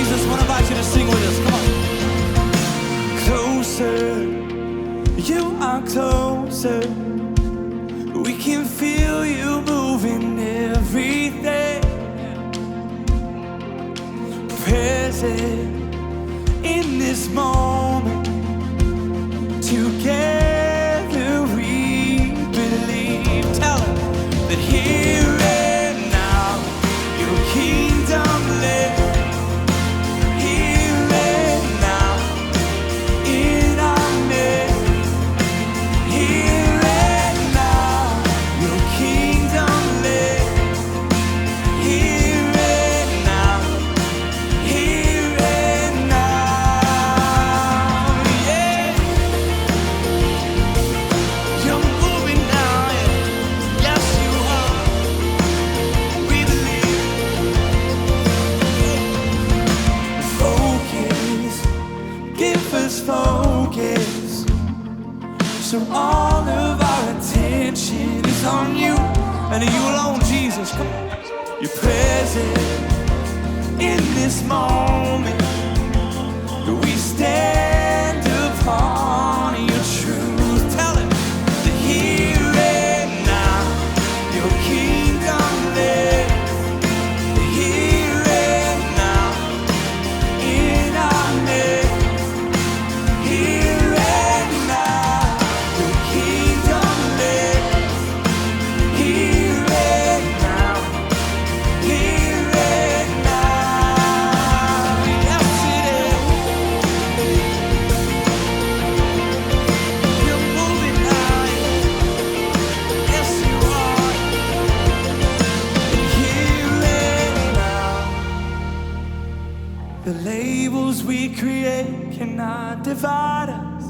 Jesus, I want to invite you to sing with us. Come on. Closer, you are closer. We can feel you moving everything. Present in this moment. Together we believe. Tell her that here and now your kingdom lives. Here and now in our midst. Here and now your kingdom lives. Here and now. Here and now. Yeah. You're moving now. Yeah. Yes, you are. We believe. Focus. Give us focus. So all of our attention is on you and you alone, Jesus. Come on. You're present in this moment. We stand upon your truth. Tell him that here and now your kingdom lives. Here and now in our midst. Here and now your kingdom lives. Here and now. Here and now. Yes, it is. You're moving now. Yes, you are. Here and now. The labels we create cannot divide us.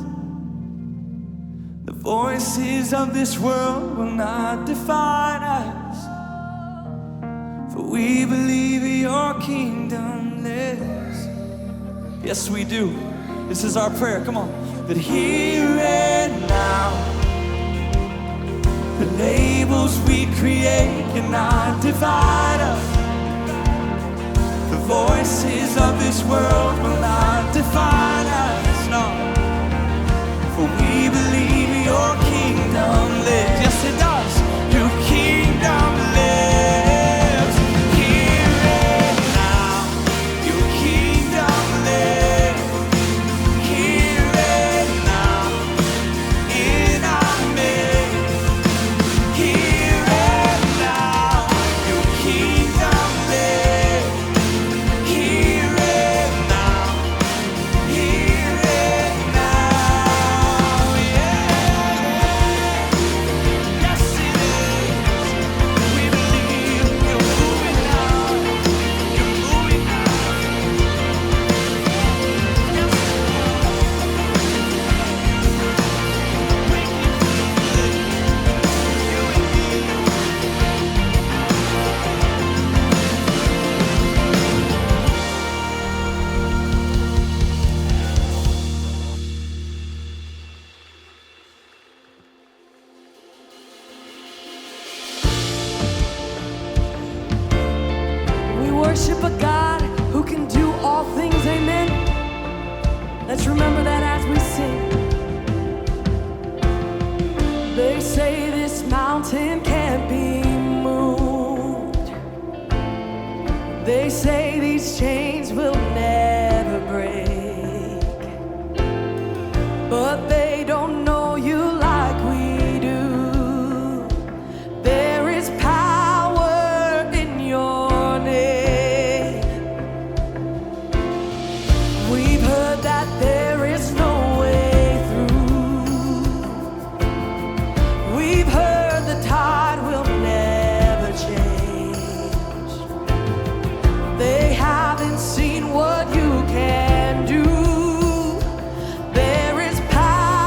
The voices of this world will not define us. For we believe your kingdom lives. Yes, we do. This is our prayer. Come on. That here and now, the labels we create cannot divide us. The voices of this world will not define us. No. For we believe your kingdom lives. Yes, it does. Your kingdom lives. Here and now. Your kingdom lives. Here and now. In our midst. Here and now. Your kingdom lives. Here and now. Here and now. Yeah. Yes, it is. We believe you're moving now. You're moving now. Yes, we can feel it. You and me. We worship a God who can do all things, amen. Let's remember that as we sing. They say this mountain can't be moved. They say these chains will never break. But they don't know you like we do. There is power in your name. We've heard that there is no way through. We've heard the tide will never change. They haven't seen what you can do. There is power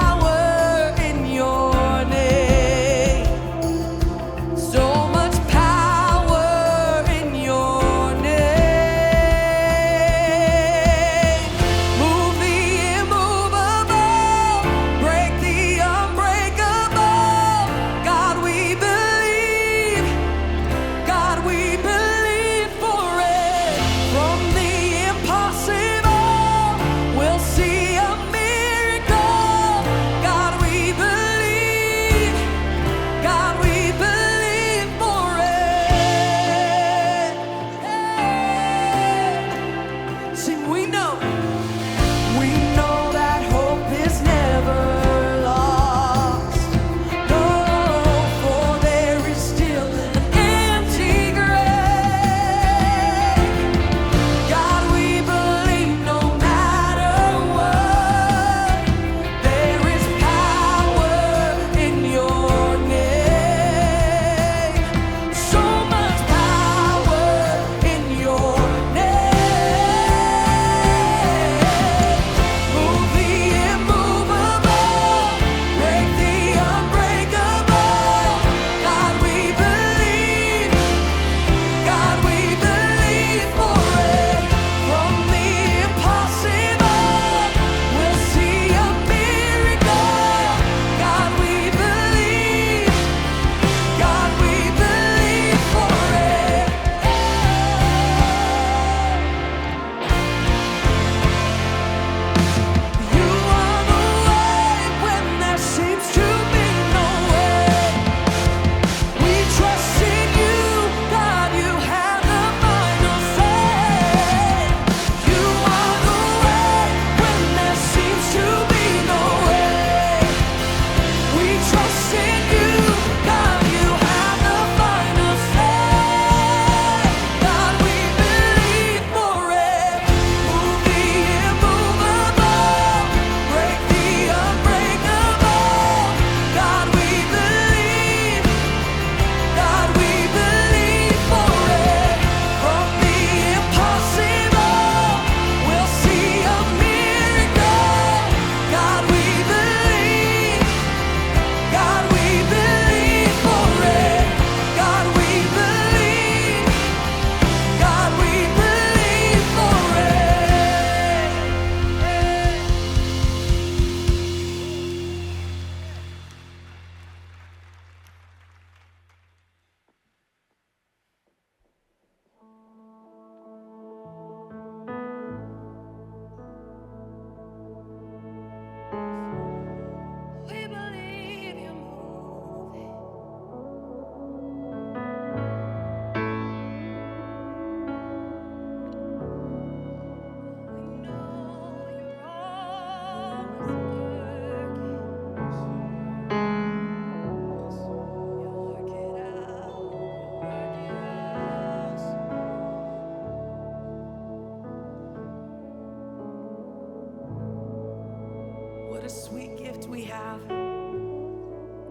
a sweet gift we have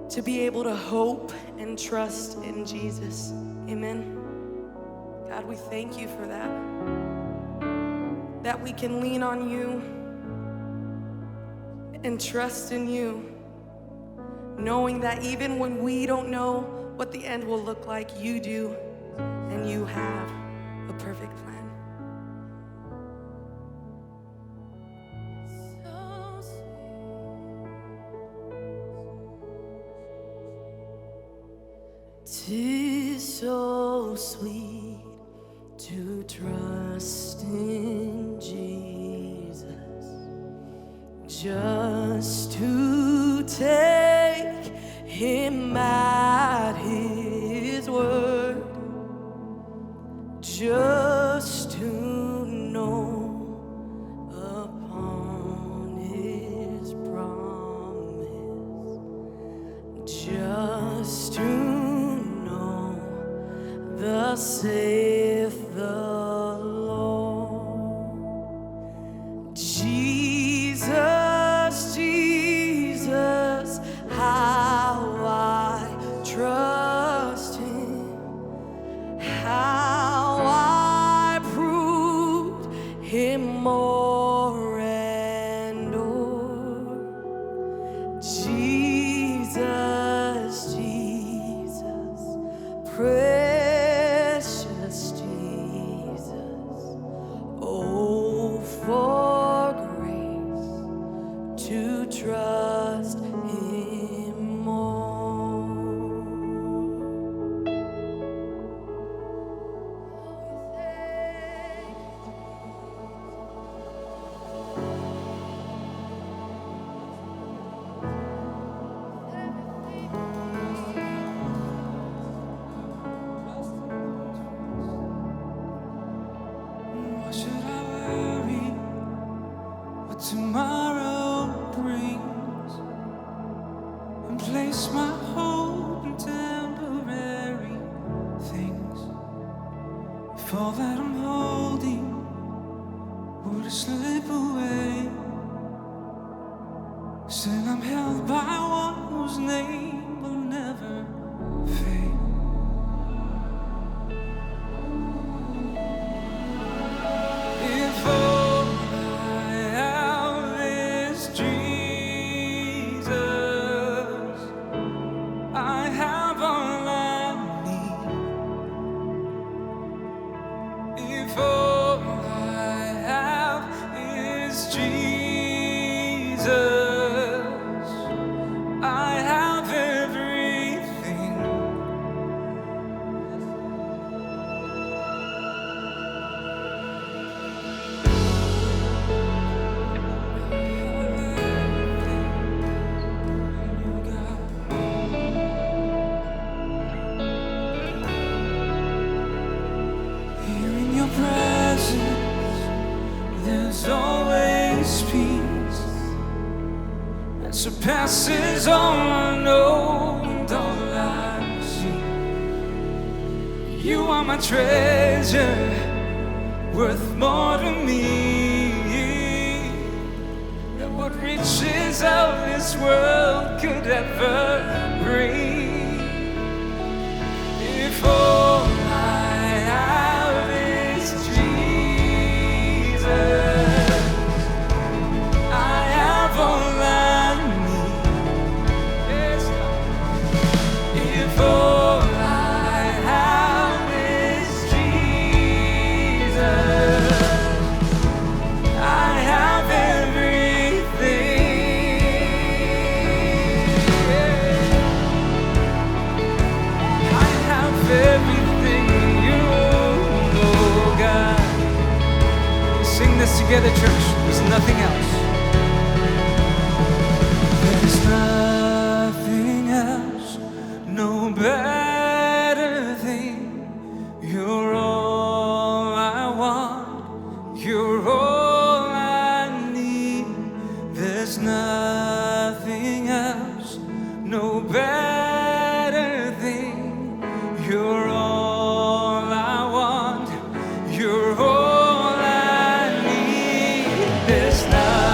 to be able to hope and trust in Jesus. Amen. God, we thank you for that. That we can lean on you and trust in you, knowing that even when we don't know what the end will look like, you do, and you have a perfect plan. Tis so sweet to trust in Jesus, just to take him at his word, just to know upon his promise, just to know thus saith the Lord. Jesus, Jesus, how I trust him, how I proved him more and more. Jesus, Jesus, precious Jesus, oh, for grace to trust him more. Why should I worry what tomorrow brings, and place my hope in temporary things? If all that I'm holding were to slip away, still I'm held by one whose name will never fade. If all I have is Jesus, I have all I need. If all I have is Jesus, I have everything. Here in your presence, there's always peace that surpasses all I know and all I see. You are my treasure, worth more to me than what riches of this world could ever bring. If all I have is Jesus, I have all I need. Yes, God. If all I have is Jesus, I have everything. I have everything you, oh God. Sing this together, church. There's nothing else. There's nothing else, no better thing. You're all I want. You're all I need. There's nothing else, no better thing. You're all I want. You're all I need. There's nothing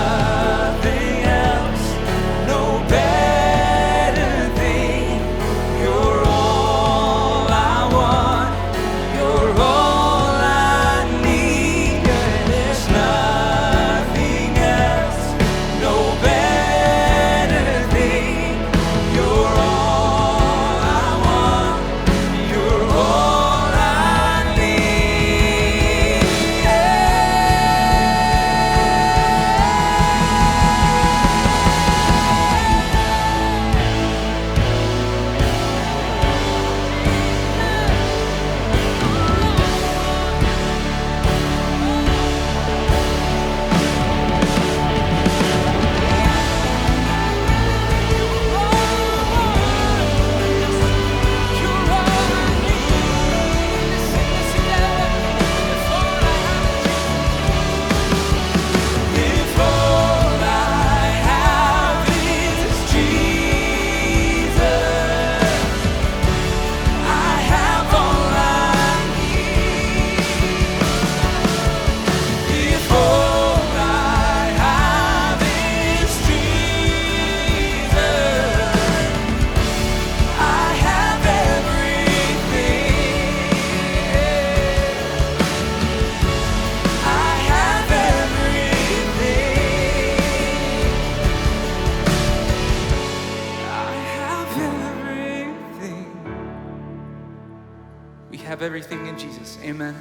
have everything in Jesus. Amen.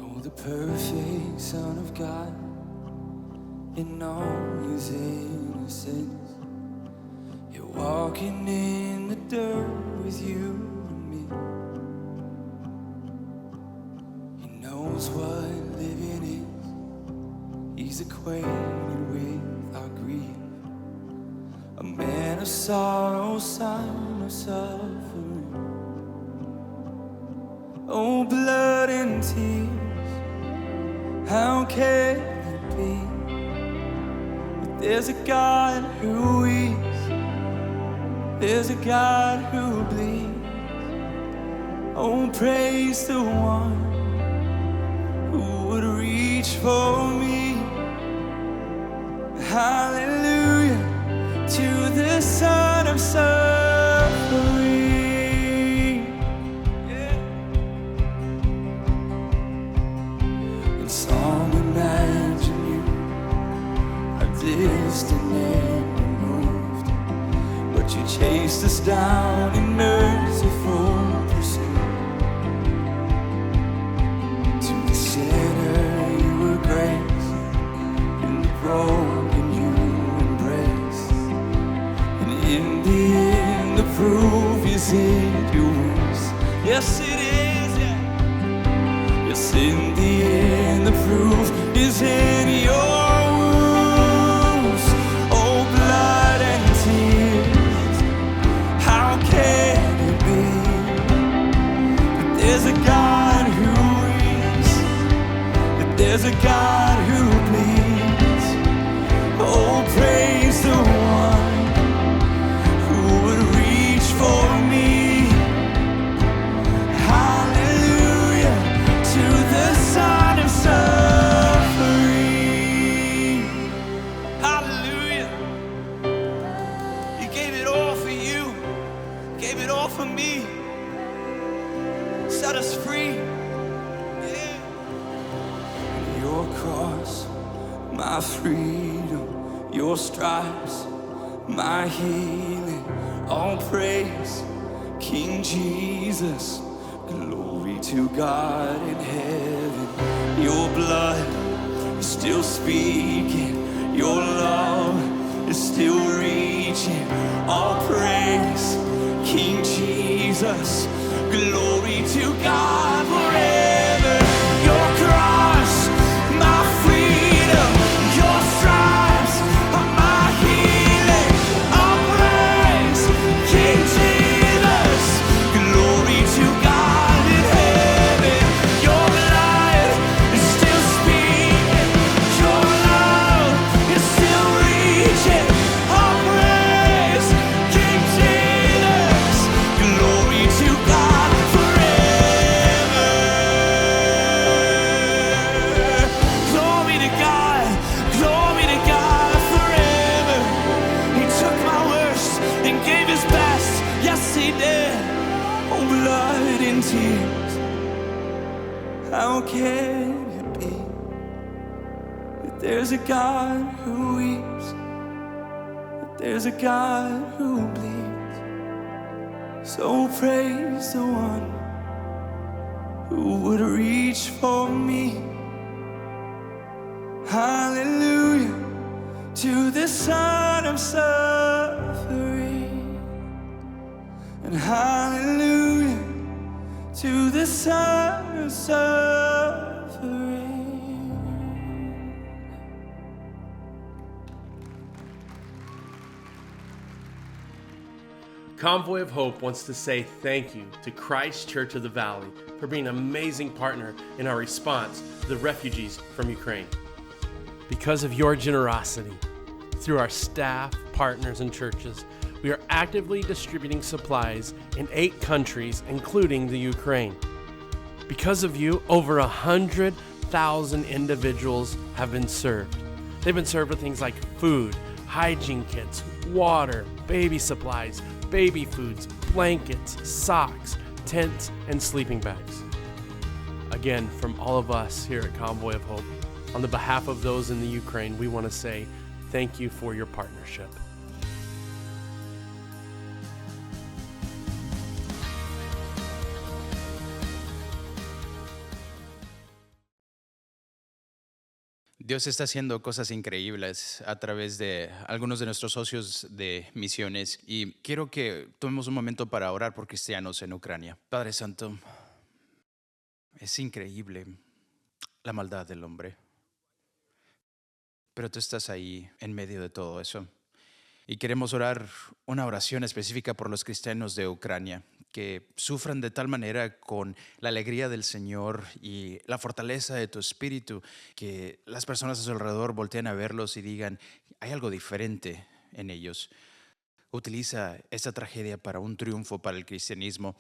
Oh, the perfect Son of God in all his innocence. You're walking in the dirt with you and me. He knows what living is. He's acquainted with our grief. A man of sorrow, son of suffering. Oh, blood and tears, how can it be? But there's a God who weeps. There's a God who bleeds. Oh, praise the one who would reach for me. Hallelujah to the Son of suffering. Yeah. In song, imagine you are distant and removed, but you chased us down in merciful pursuit. To the sinner you were grace, and the broken you embrace. And in the end the proof is in your wounds. Yes it is, yeah. Yes, in the end the proof is in your wounds. Oh, blood and tears, how can it be? But there's a God who weeps, that there's a God who bleeds. Oh, praise the one who would reach for me. Hallelujah to the Son of suffering. Hallelujah. He gave it all for you, gave it all for me, set us free. Yeah. Your cross, my freedom, your stripes, my healing, all praise, King Jesus. Glory to God in heaven. Your blood is still speaking, your love is still reaching. All praise, King Jesus. Glory to God forever. Your cross, my freedom, your stripes are my healing. All praise, King Jesus. Glory to God in heaven. Your blood is still speaking, your love is still reaching. All praise, King Jesus. Glory to God forever. Glory to God forever. He took my worst and gave his best. Yes, he did. Oh, blood and tears, how can it be that there's a God who weeps, that there's a God who bleeds? So praise the one who would reach for me. Hallelujah to the Son of suffering. And hallelujah to the Son of suffering. Convoy of Hope wants to say thank you to Christ Church of the Valley for being an amazing partner in our response to the refugees from Ukraine. Because of your generosity, through our staff, partners, and churches, we are actively distributing supplies in 8 countries, including the Ukraine. Because of you, over 100,000 individuals have been served. They've been served with things like food, hygiene kits, water, baby supplies, baby foods, blankets, socks, tents, and sleeping bags. Again, from all of us here at Convoy of Hope, on the behalf of those in the Ukraine, we want to say thank you for your partnership. Dios está haciendo cosas increíbles a través de algunos de nuestros socios de misiones y quiero que tomemos un momento para orar por cristianos en Ucrania. Padre Santo, es increíble la maldad del hombre, pero tú estás ahí en medio de todo eso. Y queremos orar una oración específica por los cristianos de Ucrania que sufran de tal manera con la alegría del Señor y la fortaleza de tu espíritu, que las personas a su alrededor volteen a verlos y digan, hay algo diferente en ellos. Utiliza esta tragedia para un triunfo para el cristianismo,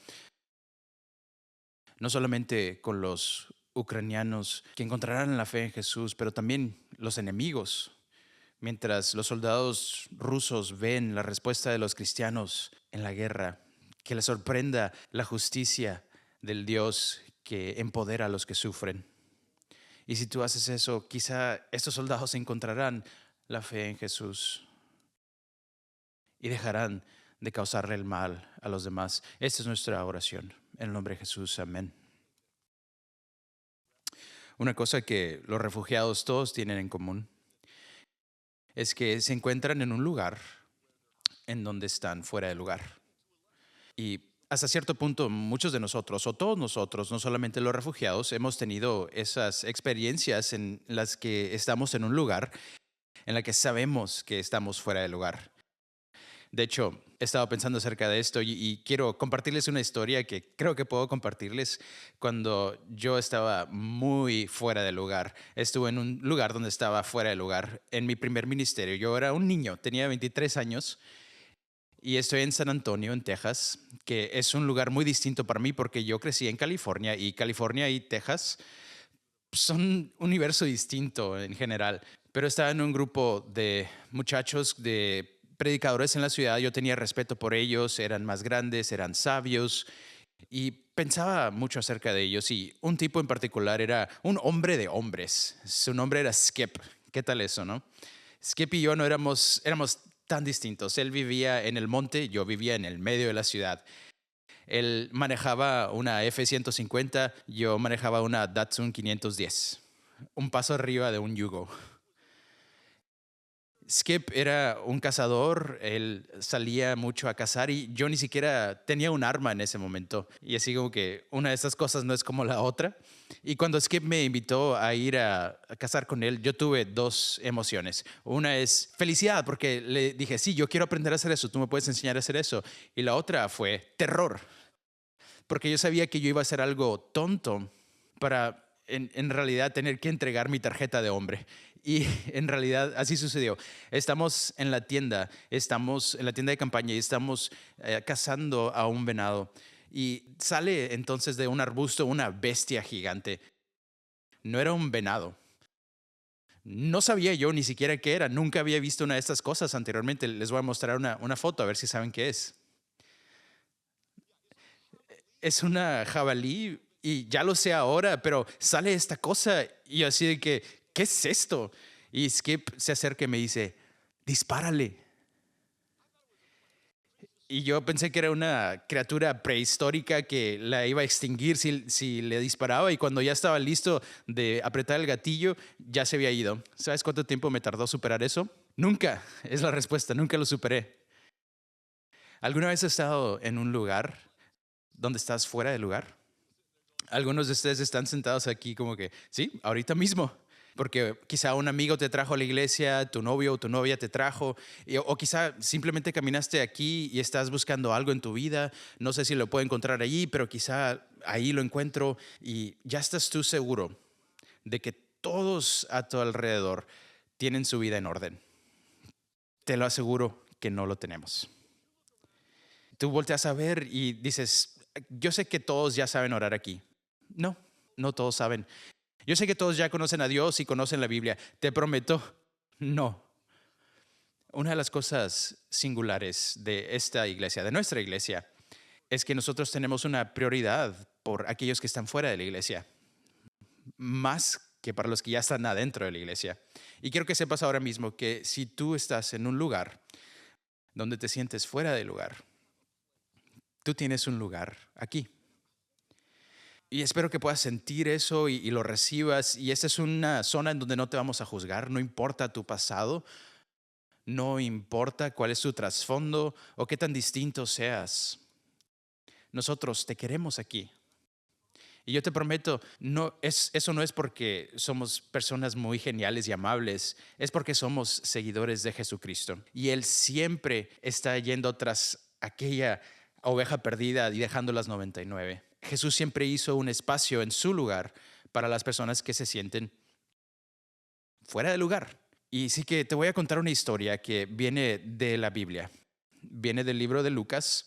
no solamente con los ucranianos que encontrarán la fe en Jesús, pero también los enemigos. Mientras los soldados rusos ven la respuesta de los cristianos en la guerra, que les sorprenda la justicia del Dios que empodera a los que sufren. Y si tú haces eso, quizá estos soldados encontrarán la fe en Jesús y dejarán de causarle el mal a los demás. Esta es nuestra oración. En el nombre de Jesús, amén. Una cosa que los refugiados todos tienen en común es que se encuentran en un lugar en donde están fuera de lugar. Y hasta cierto punto muchos de nosotros, o todos nosotros, no solamente los refugiados, hemos tenido esas experiencias en las que estamos en un lugar en la que sabemos que estamos fuera de lugar. De hecho, he estado pensando acerca de esto y quiero compartirles una historia que creo que puedo compartirles cuando yo estaba muy fuera de lugar. Estuve en un lugar donde estaba fuera de lugar en mi primer ministerio. Yo era un niño, tenía 23 años y estoy en San Antonio, en Texas, que es un lugar muy distinto para mí porque yo crecí en California y California y Texas son un universo distinto en general. Pero estaba en un grupo de muchachos, de predicadores en la ciudad. Yo tenía respeto por ellos, eran más grandes, eran sabios y pensaba mucho acerca de ellos. Y un tipo en particular era un hombre de hombres. Su nombre era Skip. ¿Qué tal eso, no? Skip y yo no éramos tan distintos. Él vivía en el monte, yo vivía en el medio de la ciudad. Él manejaba una F-150, yo manejaba una Datsun 510. Un paso arriba de un Yugo. Skip era un cazador, él salía mucho a cazar y yo ni siquiera tenía un arma en ese momento. Y así como que una de estas cosas no es como la otra. Y cuando Skip me invitó a ir a cazar con él, yo tuve dos emociones. Una es felicidad porque le dije, sí, yo quiero aprender a hacer eso, tú me puedes enseñar a hacer eso. Y la otra fue terror, porque yo sabía que yo iba a hacer algo tonto para en realidad tener que entregar mi tarjeta de hombre. Y en realidad así sucedió. Estamos en la tienda de campaña y estamos cazando a un venado. Y sale entonces de un arbusto una bestia gigante. No era un venado. No sabía yo ni siquiera qué era. Nunca había visto una de estas cosas anteriormente. Les voy a mostrar una foto a ver si saben qué es. Es una jabalí y ya lo sé ahora, pero sale esta cosa y así de que, ¿qué es esto? Y Skip se acerca y me dice, dispárale. Y yo pensé que era una criatura prehistórica que la iba a extinguir si le disparaba. Y cuando ya estaba listo de apretar el gatillo, ya se había ido. ¿Sabes cuánto tiempo me tardó superar eso? Nunca, es la respuesta, nunca lo superé. ¿Alguna vez has estado en un lugar donde estás fuera de lugar? Algunos de ustedes están sentados aquí como que, sí, ahorita mismo. Porque quizá un amigo te trajo a la iglesia, tu novio o tu novia te trajo, o quizá simplemente caminaste aquí y estás buscando algo en tu vida. No sé si lo puedo encontrar allí, pero quizá ahí lo encuentro y ya estás tú seguro de que todos a tu alrededor tienen su vida en orden. Te lo aseguro que no lo tenemos. Tú volteas a ver y dices, yo sé que todos ya saben orar aquí. No, no todos saben. Yo sé que todos ya conocen a Dios y conocen la Biblia. Te prometo, no. Una de las cosas singulares de esta iglesia, de nuestra iglesia, es que nosotros tenemos una prioridad por aquellos que están fuera de la iglesia, más que para los que ya están adentro de la iglesia. Y quiero que sepas ahora mismo que si tú estás en un lugar donde te sientes fuera de lugar, tú tienes un lugar aquí. Y espero que puedas sentir eso y lo recibas. Y esta es una zona en donde no te vamos a juzgar, no importa tu pasado, no importa cuál es tu trasfondo o qué tan distinto seas. Nosotros te queremos aquí. Y yo te prometo, eso no es porque somos personas muy geniales y amables, es porque somos seguidores de Jesucristo. Y Él siempre está yendo tras aquella oveja perdida y dejando las 99. Jesús siempre hizo un espacio en su lugar para las personas que se sienten fuera de lugar. Y sí que te voy a contar una historia que viene de la Biblia. Viene del libro de Lucas.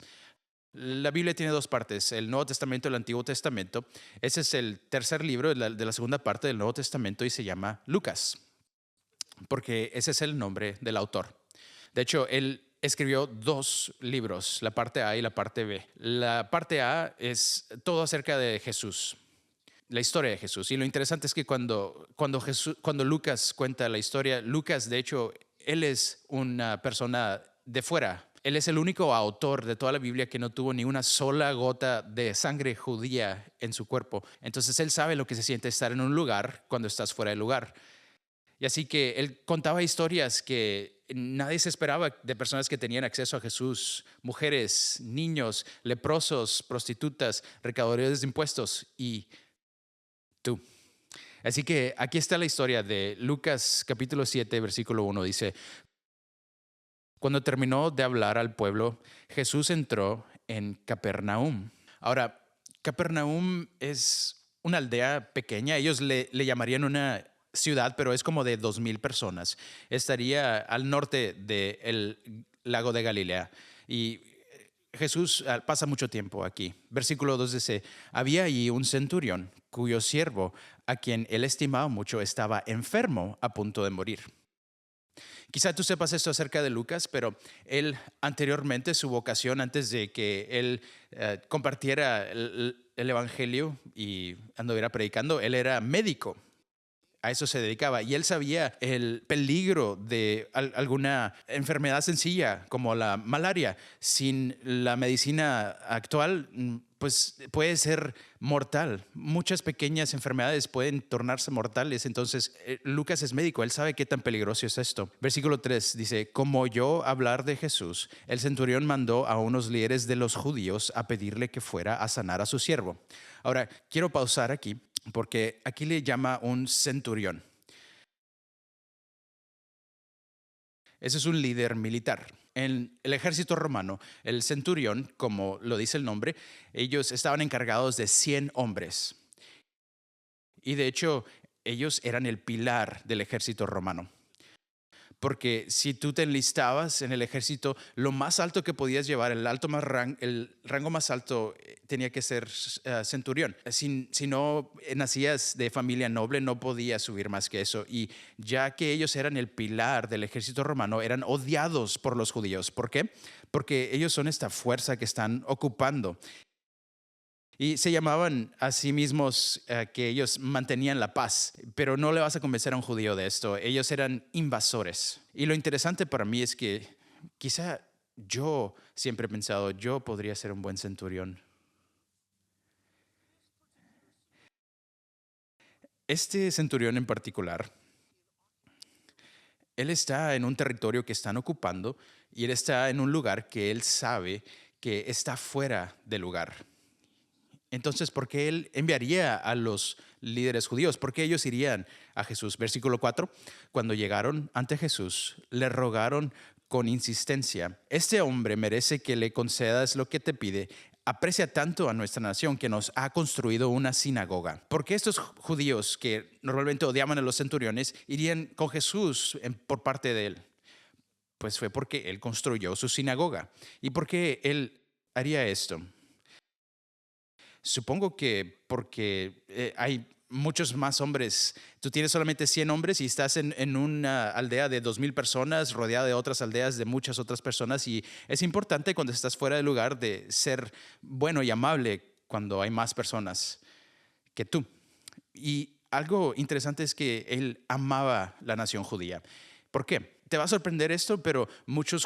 La Biblia tiene dos partes, el Nuevo Testamento y el Antiguo Testamento. Ese es el tercer libro de la segunda parte del Nuevo Testamento y se llama Lucas, porque ese es el nombre del autor. De hecho, él escribió dos libros, la parte A y la parte B. La parte A es todo acerca de Jesús, la historia de Jesús. Y lo interesante es que cuando Lucas cuenta la historia, Lucas, de hecho, él es una persona de fuera. Él es el único autor de toda la Biblia que no tuvo ni una sola gota de sangre judía en su cuerpo. Entonces él sabe lo que se siente estar en un lugar cuando estás fuera del lugar. Y así que él contaba historias que nadie se esperaba de personas que tenían acceso a Jesús: mujeres, niños, leprosos, prostitutas, recaudadores de impuestos y tú. Así que aquí está la historia de Lucas capítulo 7, versículo 1. Dice: cuando terminó de hablar al pueblo, Jesús entró en Capernaum. Ahora, Capernaum es una aldea pequeña. Ellos le llamarían una ciudad, pero es como de 2,000 personas. Estaría al norte del lago de Galilea. Y Jesús pasa mucho tiempo aquí. Versículo 2 dice: había allí un centurión cuyo siervo, a quien él estimaba mucho, estaba enfermo a punto de morir. Quizá tú sepas esto acerca de Lucas, pero él anteriormente, su vocación, antes de que él compartiera el evangelio y anduviera predicando, él era médico. A eso se dedicaba y él sabía el peligro de alguna enfermedad sencilla como la malaria. Sin la medicina actual, pues puede ser mortal. Muchas pequeñas enfermedades pueden tornarse mortales. Entonces, Lucas es médico, él sabe qué tan peligroso es esto. Versículo 3 dice: como oyó hablar de Jesús, el centurión mandó a unos líderes de los judíos a pedirle que fuera a sanar a su siervo. Ahora, quiero pausar aquí, porque aquí le llama un centurión. Ese es un líder militar. En el ejército romano, el centurión, como lo dice el nombre, ellos estaban encargados de 100 hombres. Y de hecho, ellos eran el pilar del ejército romano. Porque si tú te enlistabas en el ejército, lo más alto que podías llevar, el rango más alto tenía que ser centurión. Si no nacías de familia noble, no podías subir más que eso. Y ya que ellos eran el pilar del ejército romano, eran odiados por los judíos. ¿Por qué? Porque ellos son esta fuerza que están ocupando. Y se llamaban a sí mismos que ellos mantenían la paz, pero no le vas a convencer a un judío de esto. Ellos eran invasores. Y lo interesante para mí es que quizá yo siempre he pensado, yo podría ser un buen centurión. Este centurión en particular, él está en un territorio que están ocupando y él está en un lugar que él sabe que está fuera de lugar. Entonces, ¿por qué él enviaría a los líderes judíos? ¿Por qué ellos irían a Jesús? Versículo 4, cuando llegaron ante Jesús, le rogaron con insistencia: este hombre merece que le concedas lo que te pide. Aprecia tanto a nuestra nación que nos ha construido una sinagoga. ¿Por qué estos judíos que normalmente odiaban a los centuriones irían con Jesús por parte de él? Pues fue porque él construyó su sinagoga. ¿Y por qué él haría esto? Supongo que porque hay muchos más hombres. Tú tienes solamente 100 hombres y estás en una aldea de 2,000 personas, rodeada de otras aldeas de muchas otras personas. Y es importante cuando estás fuera del lugar de ser bueno y amable cuando hay más personas que tú. Y algo interesante es que él amaba la nación judía. ¿Por qué? Te va a sorprender esto, pero muchos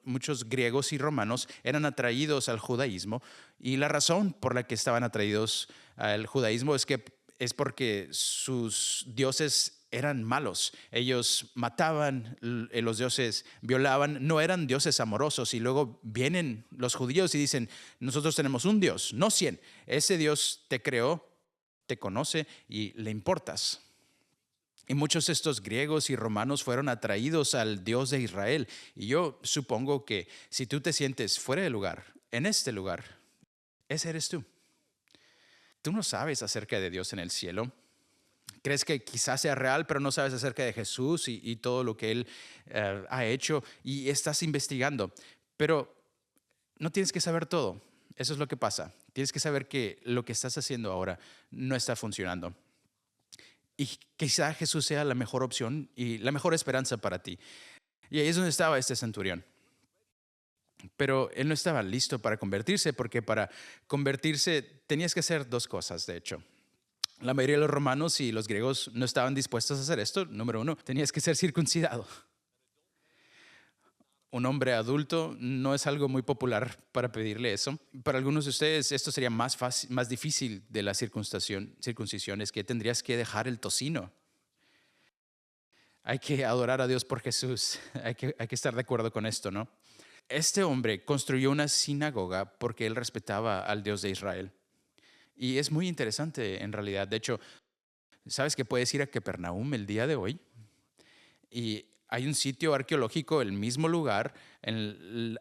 muchos griegos y romanos eran atraídos al judaísmo, y la razón por la que estaban atraídos al judaísmo es porque sus dioses eran malos. Ellos mataban, los dioses violaban, no eran dioses amorosos. Y luego vienen los judíos y dicen, nosotros tenemos un Dios, no 100. Ese Dios te creó, te conoce y le importas. Y muchos de estos griegos y romanos fueron atraídos al Dios de Israel. Y yo supongo que si tú te sientes fuera de lugar, en este lugar, ese eres tú. Tú no sabes acerca de Dios en el cielo. Crees que quizás sea real, pero no sabes acerca de Jesús y todo lo que Él ha hecho, y estás investigando. Pero no tienes que saber todo. Eso es lo que pasa. Tienes que saber que lo que estás haciendo ahora no está funcionando. Y quizá Jesús sea la mejor opción y la mejor esperanza para ti. Y ahí es donde estaba este centurión. Pero él no estaba listo para convertirse, porque para convertirse tenías que hacer 2 cosas, de hecho. La mayoría de los romanos y los griegos no estaban dispuestos a hacer esto. Número 1, tenías que ser circuncidado. Un hombre adulto no es algo muy popular para pedirle eso. Para algunos de ustedes esto sería más difícil de la circuncisión, es que tendrías que dejar el tocino. Hay que adorar a Dios por Jesús. Hay que estar de acuerdo con esto, ¿no? Este hombre construyó una sinagoga porque él respetaba al Dios de Israel. Y es muy interesante en realidad. De hecho, ¿sabes que puedes ir a Capernaum el día de hoy? Y hay un sitio arqueológico, el mismo lugar,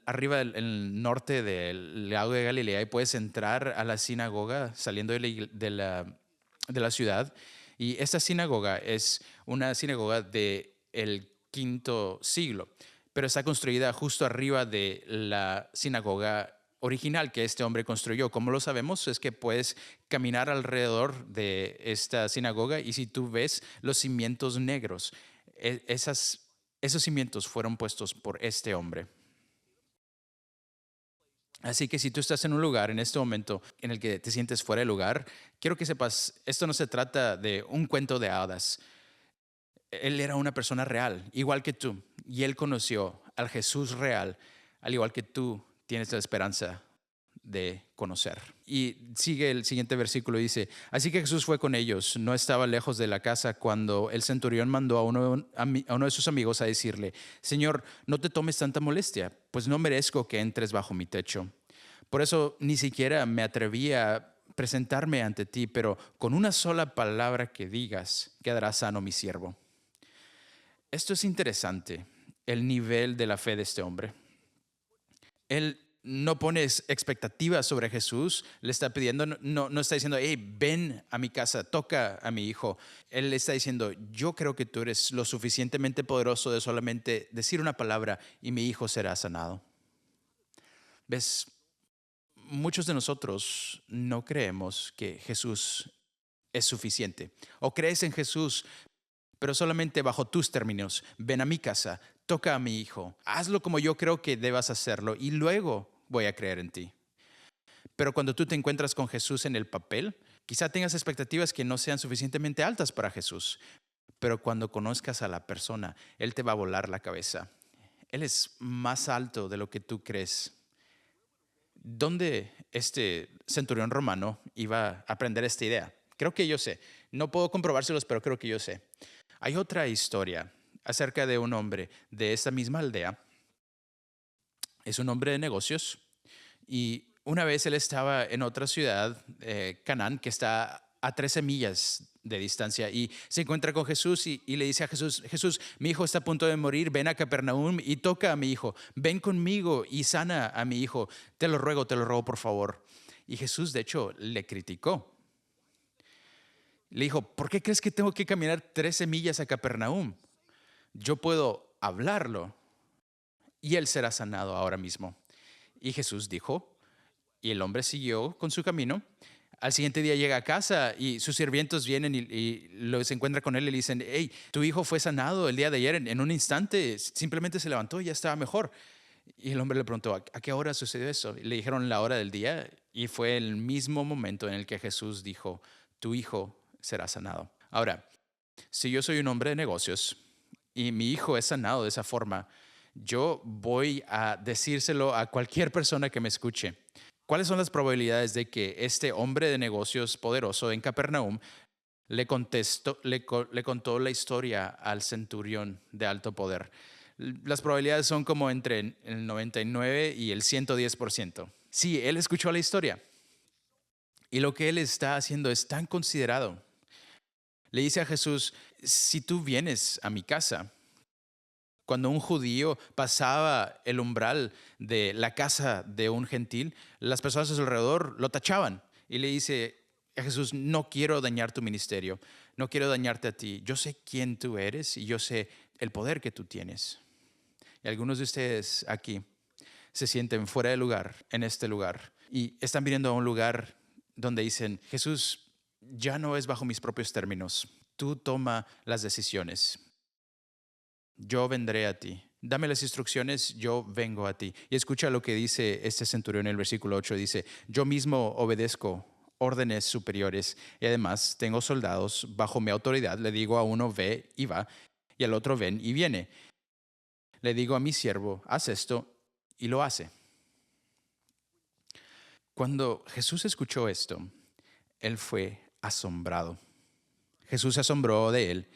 arriba en el norte del lago de Galilea, y puedes entrar a la sinagoga saliendo de la ciudad. Y esta sinagoga es una sinagoga del V siglo, pero está construida justo arriba de la sinagoga original que este hombre construyó. ¿Cómo lo sabemos? Es que puedes caminar alrededor de esta sinagoga, y si tú ves los cimientos negros, esos cimientos fueron puestos por este hombre. Así que si tú estás en un lugar en este momento en el que te sientes fuera de lugar, quiero que sepas, esto no se trata de un cuento de hadas. Él era una persona real, igual que tú, y él conoció al Jesús real, al igual que tú tienes la esperanza de conocer. Y sigue el siguiente versículo, dice: así que Jesús fue con ellos, no estaba lejos de la casa cuando el centurión mandó a uno de sus amigos a decirle: Señor, no te tomes tanta molestia, pues no merezco que entres bajo mi techo. Por eso ni siquiera me atreví a presentarme ante ti, pero con una sola palabra que digas, quedará sano mi siervo. Esto es interesante, el nivel de la fe de este hombre. Él no pone expectativas sobre Jesús, le está pidiendo, no está diciendo: hey, ven a mi casa, toca a mi hijo. Él le está diciendo: yo creo que tú eres lo suficientemente poderoso de solamente decir una palabra y mi hijo será sanado. ¿Ves? Muchos de nosotros no creemos que Jesús es suficiente. O crees en Jesús, pero solamente bajo tus términos. Ven a mi casa, toca a mi hijo, hazlo como yo creo que debas hacerlo y luego voy a creer en ti. Pero cuando tú te encuentras con Jesús en el papel, quizá tengas expectativas que no sean suficientemente altas para Jesús. Pero cuando conozcas a la persona, Él te va a volar la cabeza. Él es más alto de lo que tú crees. ¿Dónde este centurión romano iba a aprender esta idea? Creo que yo sé. No puedo comprobárselos, pero creo que yo sé. Hay otra historia acerca de un hombre de esta misma aldea. Es un hombre de negocios, y una vez él estaba en otra ciudad, Canaán, que está a 13 millas de distancia, y se encuentra con Jesús y le dice a Jesús: Jesús, mi hijo está a punto de morir, ven a Capernaum y toca a mi hijo, ven conmigo y sana a mi hijo, te lo ruego por favor. Y Jesús de hecho le criticó. Le dijo: ¿por qué crees que tengo que caminar 13 millas a Capernaum? Yo puedo hablarlo y él será sanado ahora mismo. Y Jesús dijo, y el hombre siguió con su camino. Al siguiente día llega a casa y sus sirvientos vienen y se encuentra con él y le dicen, hey, tu hijo fue sanado el día de ayer en un instante, simplemente se levantó y ya estaba mejor. Y el hombre le preguntó, ¿a qué hora sucedió eso? Y le dijeron la hora del día y fue el mismo momento en el que Jesús dijo, tu hijo será sanado. Ahora, si yo soy un hombre de negocios y mi hijo es sanado de esa forma, yo voy a decírselo a cualquier persona que me escuche. ¿Cuáles son las probabilidades de que este hombre de negocios poderoso en Capernaum le contó la historia al centurión de alto poder? Las probabilidades son como entre el 99 y el 110%. Sí, él escuchó la historia y lo que él está haciendo es tan considerado. Le dice a Jesús, si tú vienes a mi casa, cuando un judío pasaba el umbral de la casa de un gentil, las personas a su alrededor lo tachaban. Y le dice a Jesús, no quiero dañar tu ministerio, no quiero dañarte a ti. Yo sé quién tú eres y yo sé el poder que tú tienes. Y algunos de ustedes aquí se sienten fuera de lugar en este lugar y están viniendo a un lugar donde dicen, Jesús, ya no es bajo mis propios términos. Tú toma las decisiones. Yo vendré a ti. Dame las instrucciones, yo vengo a ti. Y escucha lo que dice este centurión en el versículo 8. Dice, yo mismo obedezco órdenes superiores y además tengo soldados bajo mi autoridad. Le digo a uno, ve y va, y al otro, ven y viene. Le digo a mi siervo, haz esto, y lo hace. Cuando Jesús escuchó esto, él fue asombrado. Jesús se asombró de él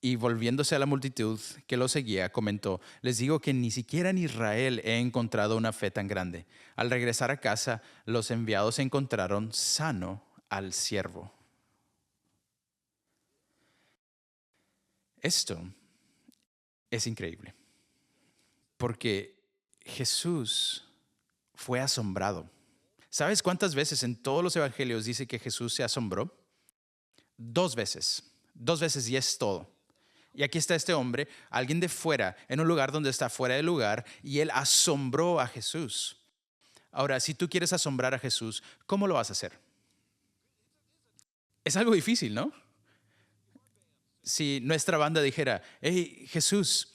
y volviéndose a la multitud que lo seguía, comentó, les digo que ni siquiera en Israel he encontrado una fe tan grande. Al regresar a casa, los enviados encontraron sano al siervo. Esto es increíble, porque Jesús fue asombrado. ¿Sabes cuántas veces en todos los evangelios dice que Jesús se asombró? 2 veces. 2 veces y es todo. Y aquí está este hombre, alguien de fuera, en un lugar donde está fuera de lugar, y él asombró a Jesús. Ahora, si tú quieres asombrar a Jesús, ¿cómo lo vas a hacer? Es algo difícil, ¿no? Si nuestra banda dijera, hey, Jesús,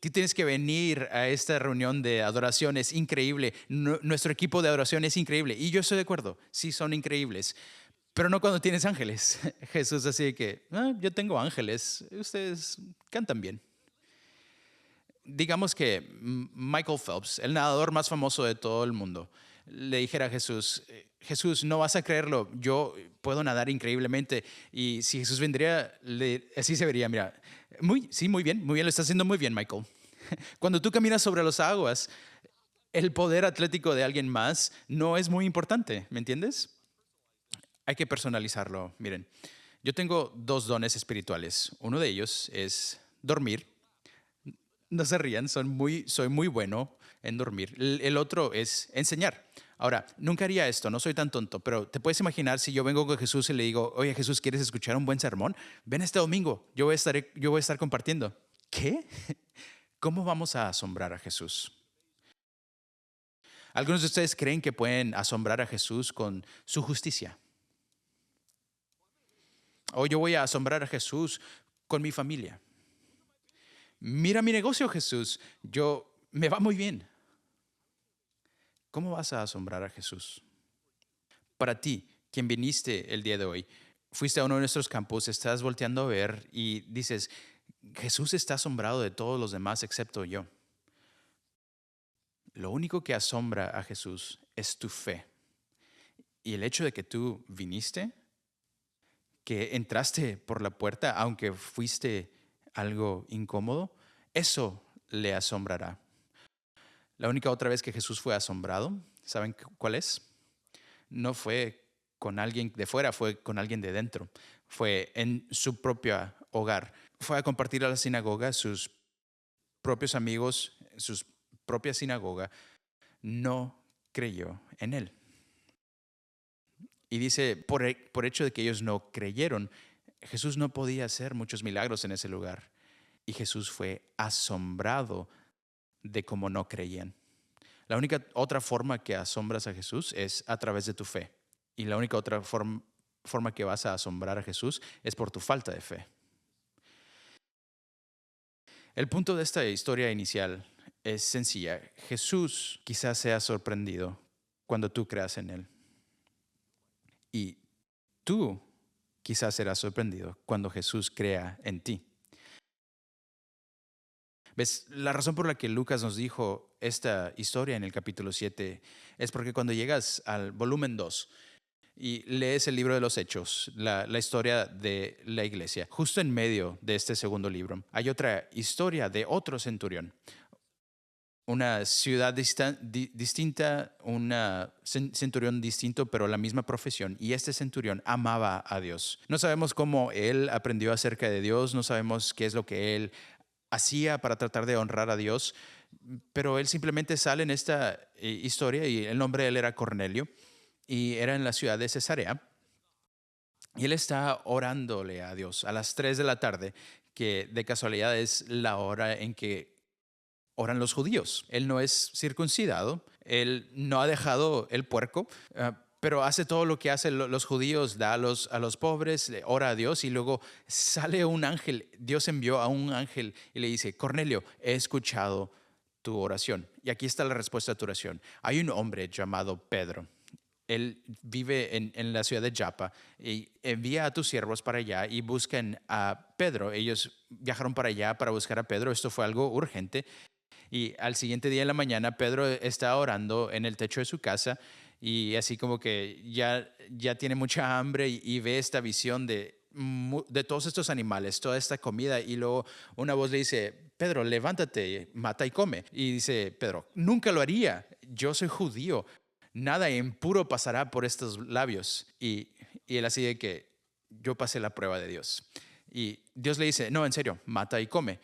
tú tienes que venir a esta reunión de adoración, es increíble. Nuestro equipo de adoración es increíble. Y yo estoy de acuerdo, sí son increíbles. Pero no cuando tienes ángeles. Jesús así que, yo tengo ángeles, ustedes cantan bien. Digamos que Michael Phelps, el nadador más famoso de todo el mundo, le dijera a Jesús, Jesús, no vas a creerlo, yo puedo nadar increíblemente. Y si Jesús vendría, así se vería, mira, muy bien, lo estás haciendo muy bien, Michael. Cuando tú caminas sobre las aguas, el poder atlético de alguien más no es muy importante, ¿me entiendes? Hay que personalizarlo. Miren, yo tengo 2 dones espirituales. Uno de ellos es dormir. No se rían, soy muy bueno en dormir. El otro es enseñar. Ahora, nunca haría esto, no soy tan tonto, pero te puedes imaginar si yo vengo con Jesús y le digo, oye Jesús, ¿quieres escuchar un buen sermón? Ven este domingo, yo voy a estar compartiendo. ¿Qué? ¿Cómo vamos a asombrar a Jesús? Algunos de ustedes creen que pueden asombrar a Jesús con su justicia. O yo voy a asombrar a Jesús con mi familia. Mira mi negocio, Jesús. Me va muy bien. ¿Cómo vas a asombrar a Jesús? Para ti, quien viniste el día de hoy, fuiste a uno de nuestros campus, estás volteando a ver y dices, Jesús está asombrado de todos los demás excepto yo. Lo único que asombra a Jesús es tu fe. Y el hecho de que tú viniste, que entraste por la puerta, aunque fuiste algo incómodo, eso le asombrará. La única otra vez que Jesús fue asombrado, ¿saben cuál es? No fue con alguien de fuera, fue con alguien de dentro. Fue en su propio hogar. Fue a compartir a la sinagoga, sus propios amigos, su propia sinagoga, no creyó en él. Y dice, por hecho de que ellos no creyeron, Jesús no podía hacer muchos milagros en ese lugar. Y Jesús fue asombrado de cómo no creían. La única otra forma que asombras a Jesús es a través de tu fe. Y la única otra forma que vas a asombrar a Jesús es por tu falta de fe. El punto de esta historia inicial es sencilla. Jesús quizás sea sorprendido cuando tú creas en Él. Y tú quizás serás sorprendido cuando Jesús crea en ti. ¿Ves? La razón por la que Lucas nos dijo esta historia en el capítulo 7 es porque cuando llegas al volumen 2 y lees el libro de los Hechos, la historia de la iglesia, justo en medio de este segundo libro, hay otra historia de otro centurión. Una ciudad distinta, un centurión distinto, pero la misma profesión. Y este centurión amaba a Dios. No sabemos cómo él aprendió acerca de Dios, no sabemos qué es lo que él hacía para tratar de honrar a Dios, pero él simplemente sale en esta historia y el nombre de él era Cornelio y era en la ciudad de Cesarea. Y él está orándole a Dios a las 3 de la tarde, que de casualidad es la hora en que oran los judíos. Él no es circuncidado, él no ha dejado el puerco, pero hace todo lo que hacen los judíos, da a los pobres, ora a Dios y luego sale un ángel. Dios envió a un ángel y le dice: Cornelio, he escuchado tu oración. Y aquí está la respuesta a tu oración. Hay un hombre llamado Pedro. Él vive en la ciudad de Joppa y envía a tus siervos para allá y buscan a Pedro. Ellos viajaron para allá para buscar a Pedro. Esto fue algo urgente. Y al siguiente día en la mañana, Pedro está orando en el techo de su casa y así como que ya tiene mucha hambre y ve esta visión de todos estos animales, toda esta comida, y luego una voz le dice: Pedro, levántate, mata y come. Y dice Pedro: nunca lo haría, yo soy judío, nada impuro pasará por estos labios. Y él así de que: yo pasé la prueba de Dios. Y Dios le dice: no, en serio, mata y come.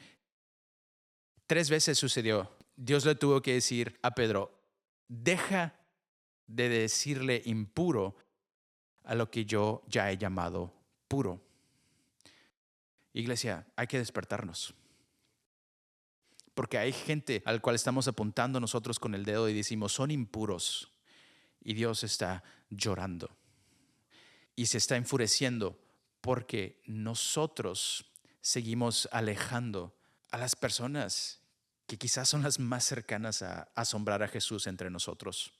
3 veces sucedió. Dios le tuvo que decir a Pedro: deja de decirle impuro a lo que yo ya he llamado puro. Iglesia, hay que despertarnos. Porque hay gente al cual estamos apuntando nosotros con el dedo y decimos: son impuros. Y Dios está llorando. Y se está enfureciendo porque nosotros seguimos alejando a las personas que quizás son las más cercanas a asombrar a Jesús entre nosotros.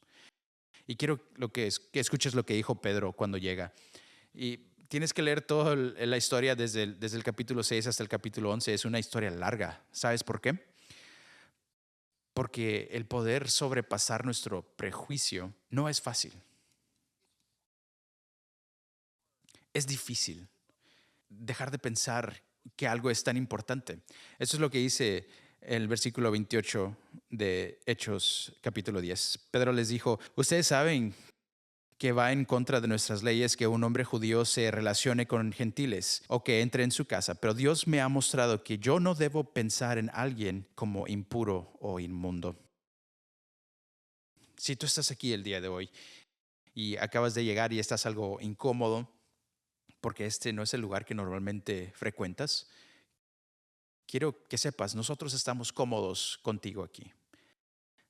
Y quiero que escuches lo que dijo Pedro cuando llega. Y tienes que leer toda la historia desde el capítulo 6 hasta el capítulo 11. Es una historia larga. ¿Sabes por qué? Porque el poder sobrepasar nuestro prejuicio no es fácil. Es difícil dejar de pensar que algo es tan importante. Eso es lo que dice el versículo 28 de Hechos capítulo 10. Pedro les dijo: ustedes saben que va en contra de nuestras leyes que un hombre judío se relacione con gentiles o que entre en su casa, pero Dios me ha mostrado que yo no debo pensar en alguien como impuro o inmundo. Si tú estás aquí el día de hoy y acabas de llegar y estás algo incómodo porque este no es el lugar que normalmente frecuentas, quiero que sepas, nosotros estamos cómodos contigo aquí.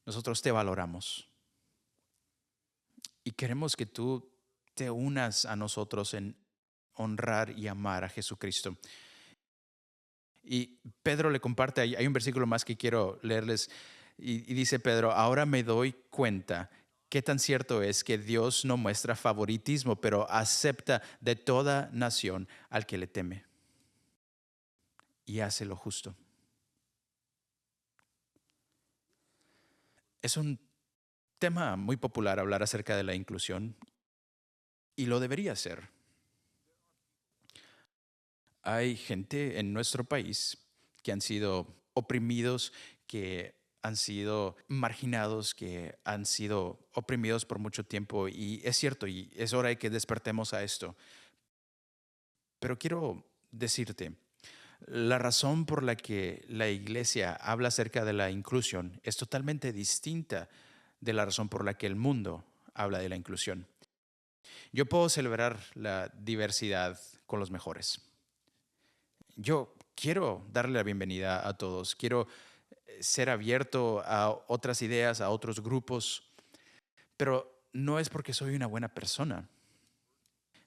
Nosotros te valoramos. Y queremos que tú te unas a nosotros en honrar y amar a Jesucristo. Y Pedro le comparte, hay un versículo más que quiero leerles, y dice Pedro: ahora me doy cuenta qué tan cierto es que Dios no muestra favoritismo, pero acepta de toda nación al que le teme y hace lo justo. Es un tema muy popular hablar acerca de la inclusión, y lo debería ser. Hay gente en nuestro país que han sido oprimidos, que han sido marginados, que han sido oprimidos por mucho tiempo, y es cierto, y es hora de que despertemos a esto. Pero quiero decirte, la razón por la que la iglesia habla acerca de la inclusión es totalmente distinta de la razón por la que el mundo habla de la inclusión. Yo puedo celebrar la diversidad con los mejores. Yo quiero darle la bienvenida a todos, quiero ser abierto a otras ideas, a otros grupos, pero no es porque soy una buena persona.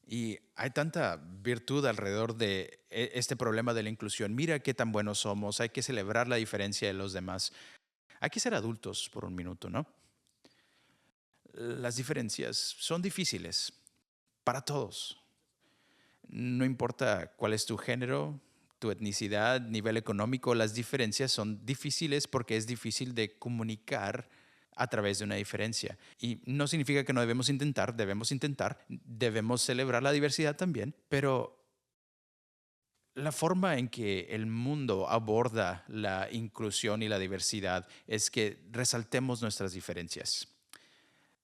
Y hay tanta virtud alrededor de este problema de la inclusión. Mira qué tan buenos somos, hay que celebrar la diferencia de los demás. Hay que ser adultos por un minuto, ¿no? Las diferencias son difíciles para todos. No importa cuál es tu género, tu etnicidad, nivel económico, las diferencias son difíciles porque es difícil de comunicar a través de una diferencia. Y no significa que no debemos intentar, debemos celebrar la diversidad también, pero la forma en que el mundo aborda la inclusión y la diversidad es que resaltemos nuestras diferencias.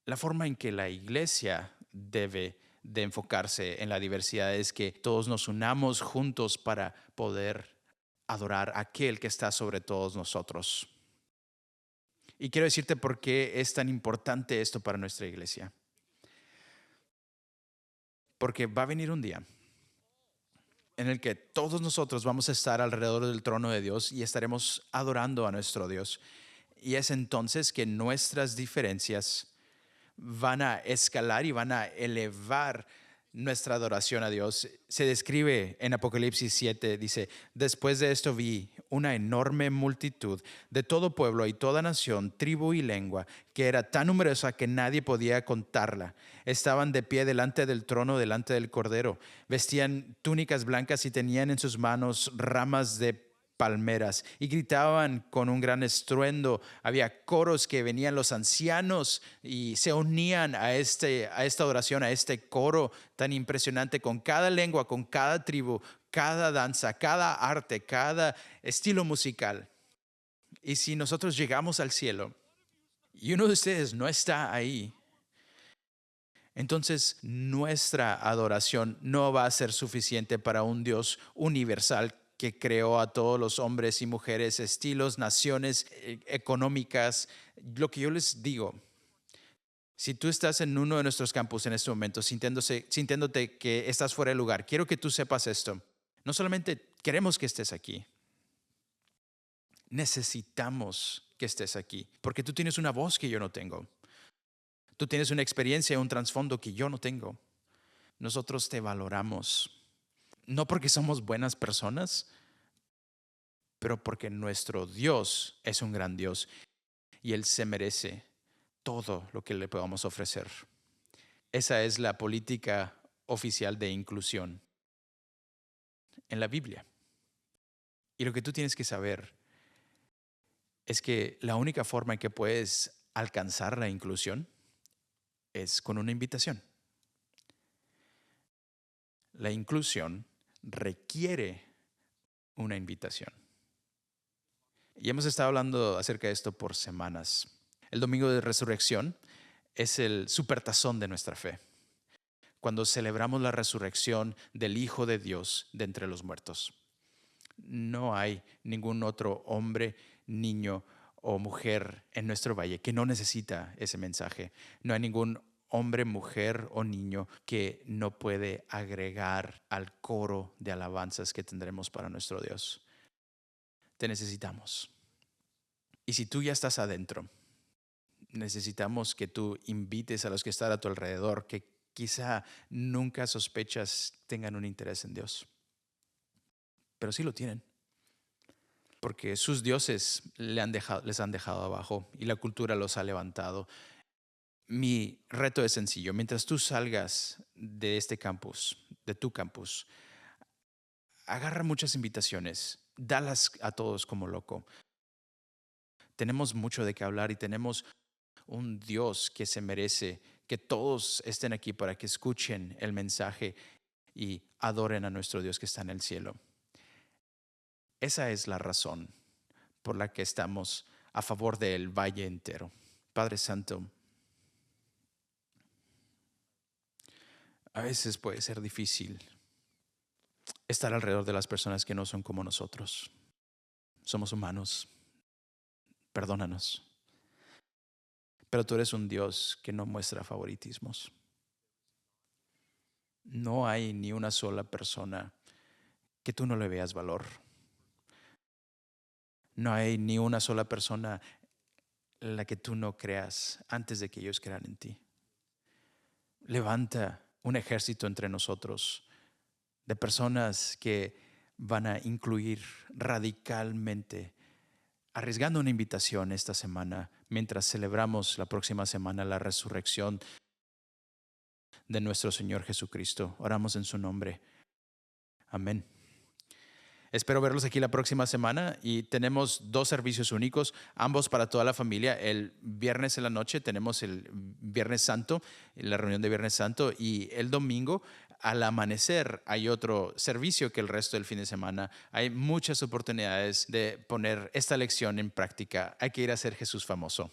La forma en que la iglesia debe de enfocarse en la diversidad es que todos nos unamos juntos para poder adorar a aquel que está sobre todos nosotros. Y quiero decirte por qué es tan importante esto para nuestra iglesia. Porque va a venir un día en el que todos nosotros vamos a estar alrededor del trono de Dios y estaremos adorando a nuestro Dios. Y es entonces que nuestras diferencias van a escalar y van a elevar nuestra adoración a Dios. Se describe en Apocalipsis 7, dice: después de esto vi una enorme multitud de todo pueblo y toda nación, tribu y lengua, que era tan numerosa que nadie podía contarla. Estaban de pie delante del trono, delante del Cordero. Vestían túnicas blancas y tenían en sus manos ramas de palmeras y gritaban con un gran estruendo. Había coros que venían los ancianos y se unían a esta oración, a este coro tan impresionante, con cada lengua, con cada tribu, cada danza, cada arte, cada estilo musical. Y si nosotros llegamos al cielo y uno de ustedes no está ahí, entonces nuestra adoración no va a ser suficiente para un Dios universal que creó a todos los hombres y mujeres, estilos, naciones económicas. Lo que yo les digo, si tú estás en uno de nuestros campus en este momento sintiéndote que estás fuera de lugar, quiero que tú sepas esto. No solamente queremos que estés aquí, necesitamos que estés aquí, porque tú tienes una voz que yo no tengo. Tú tienes una experiencia, un trasfondo que yo no tengo. Nosotros te valoramos. No porque somos buenas personas, pero porque nuestro Dios es un gran Dios y Él se merece todo lo que le podamos ofrecer. Esa es la política oficial de inclusión en la Biblia. Y lo que tú tienes que saber es que la única forma en que puedes alcanzar la inclusión es con una invitación. La inclusión requiere una invitación. Y hemos estado hablando acerca de esto por semanas. El domingo de resurrección es el supertazón de nuestra fe, cuando celebramos la resurrección del Hijo de Dios de entre los muertos. No hay ningún otro hombre, niño o mujer en nuestro valle que no necesita ese mensaje. No hay ningún hombre, mujer o niño que no puede agregar al coro de alabanzas que tendremos para nuestro Dios. Te necesitamos. Y si tú ya estás adentro, necesitamos que tú invites a los que están a tu alrededor, que quizá nunca sospechas tengan un interés en Dios, pero sí lo tienen, porque sus dioses les han dejado abajo y la cultura los ha levantado. Mi reto es sencillo: mientras tú salgas de este campus, de tu campus, agarra muchas invitaciones, dalas a todos como loco. Tenemos mucho de qué hablar y tenemos un Dios que se merece que todos estén aquí para que escuchen el mensaje y adoren a nuestro Dios que está en el cielo. Esa es la razón por la que estamos a favor del valle entero. Padre Santo, a veces puede ser difícil estar alrededor de las personas que no son como nosotros. Somos humanos. Perdónanos. Pero tú eres un Dios que no muestra favoritismos. No hay ni una sola persona que tú no le veas valor. No hay ni una sola persona en la que tú no creas antes de que ellos crean en ti. Levanta un ejército entre nosotros de personas que van a incluir radicalmente, arriesgando una invitación esta semana, mientras celebramos la próxima semana la resurrección de nuestro Señor Jesucristo. Oramos en su nombre. Amén. Espero verlos aquí la próxima semana y tenemos 2 servicios únicos, ambos para toda la familia. El viernes en la noche tenemos el Viernes Santo, la reunión de Viernes Santo, y el domingo al amanecer hay otro servicio que el resto del fin de semana. Hay muchas oportunidades de poner esta lección en práctica. Hay que ir a hacer Jesús famoso.